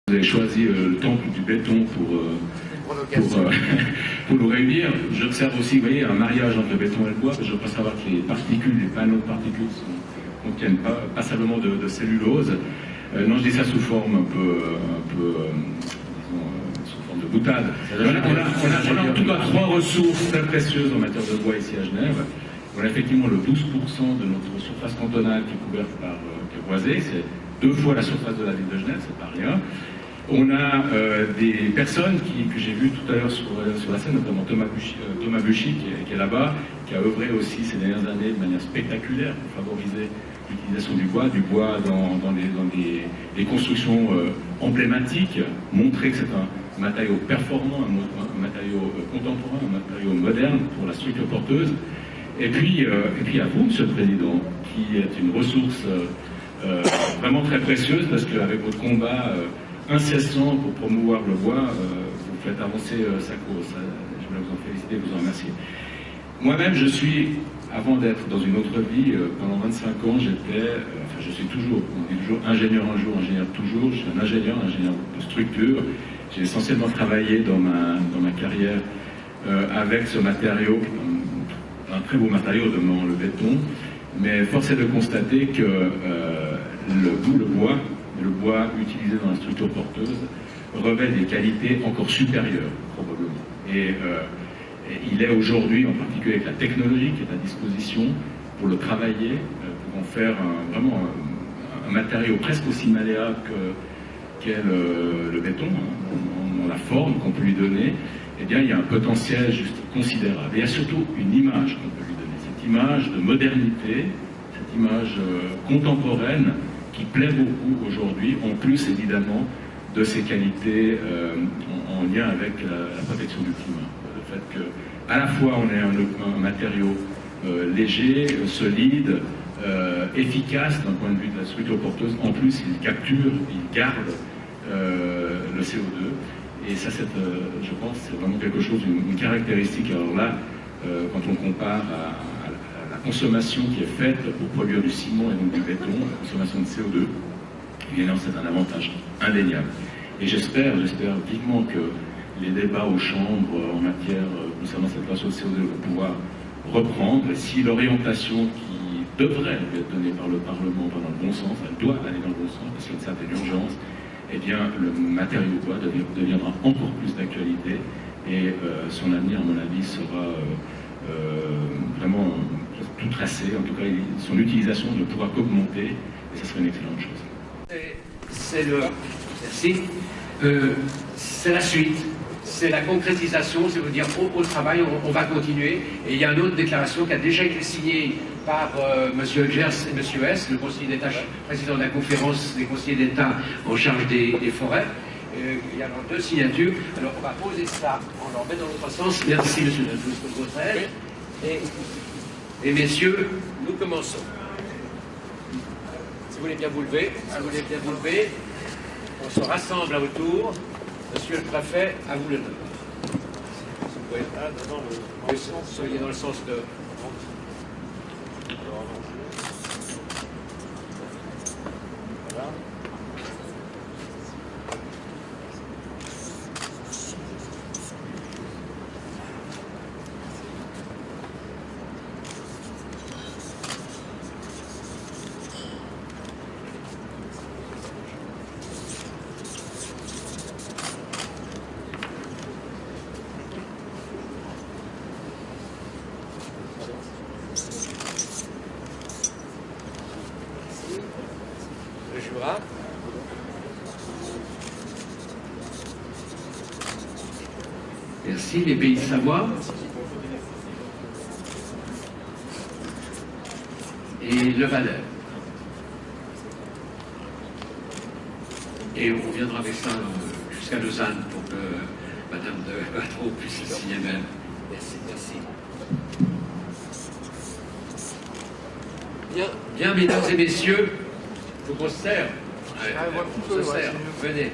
Vous avez choisi le temple du béton pour nous réunir. J'observe aussi, vous voyez, un mariage entre le béton et le bois. Je crois savoir que les particules, les panneaux de particules ne contiennent pas passablement de cellulose. Non, je dis ça sous forme un peu disons, sous forme de boutade. On a en tout cas 3 ressources très précieuses en matière de bois ici à Genève. On a effectivement le 12% de notre surface cantonale qui est couverte par qui est boisée. C'est 2 fois la surface de la ville de Genève, c'est pas rien. On a des personnes que j'ai vues tout à l'heure sur la scène, notamment Thomas Buchy qui est là-bas, qui a œuvré aussi ces dernières années de manière spectaculaire pour favoriser l'utilisation du bois dans des constructions emblématiques, montrer que c'est un matériau performant, un matériau contemporain, un matériau moderne pour la structure porteuse. Et puis à vous, Monsieur le Président, qui est une ressource vraiment très précieuse, parce qu'avec votre combat incessant pour promouvoir le bois, vous faites avancer sa cause. Je voulais vous en féliciter, vous en remercier. Moi-même, je suis, avant d'être dans une autre vie, pendant 25 ans, je suis toujours, on dit toujours ingénieur un jour, ingénieur toujours. Je suis un ingénieur de structure. J'ai essentiellement travaillé dans ma carrière avec ce matériau, un très beau matériau, le béton. Mais force est de constater que le bois utilisé dans la structure porteuse revêt des qualités encore supérieures, probablement. Et il est aujourd'hui, en particulier avec la technologie qui est à disposition, pour le travailler, pour en faire vraiment un matériau presque aussi malléable qu'est le béton, dans la forme qu'on peut lui donner. Eh bien, il y a un potentiel juste considérable. Et il y a surtout une image qu'on peut lui donner, cette image de modernité, cette image contemporaine qui plaît beaucoup aujourd'hui, en plus évidemment de ses qualités en lien avec la protection du climat. Le fait qu'à la fois on ait un matériau léger, solide, efficace d'un point de vue de la structure porteuse, en plus il capture, il garde le CO2. Et ça, je pense, c'est vraiment quelque chose, une caractéristique. Alors là, quand on compare à la consommation qui est faite pour produire du ciment et donc du béton, la consommation de CO2, évidemment, c'est un avantage indéniable. Et j'espère vivement que les débats aux chambres en matière concernant cette question de CO2 vont pouvoir reprendre. Et si l'orientation qui devrait être donnée par le Parlement va dans le bon sens, elle doit aller dans le bon sens, parce qu'il y a une certaine urgence, eh bien, le matériau bois deviendra encore plus d'actualité et son avenir, à mon avis, sera vraiment tout tracé. En tout cas, son utilisation ne pourra qu'augmenter et ça serait une excellente chose. Merci. C'est la suite, c'est la concrétisation, c'est vous dire au travail, on va continuer. Et il y a une autre déclaration qui a déjà été signée par M. Gers et M. Hess, le conseiller d'État, président de la conférence des conseillers d'État en charge des forêts. Il y a alors 2 signatures. Alors on va poser ça, on leur met dans l'autre sens. Merci M. Gautret. Et messieurs, nous commençons. Si vous voulez bien vous lever, on se rassemble autour. Monsieur le préfet, à vous l'honneur. Oui, soyez dans le sens de... Voilà. Le Jura. Merci. Les Pays de Savoie. Et le Valais. Et on reviendra avec ça jusqu'à Lausanne pour que Madame de Batreau puisse le signer même. Merci, merci. Bien, mesdames et messieurs, faut qu'on se serre. On se serre. Venez.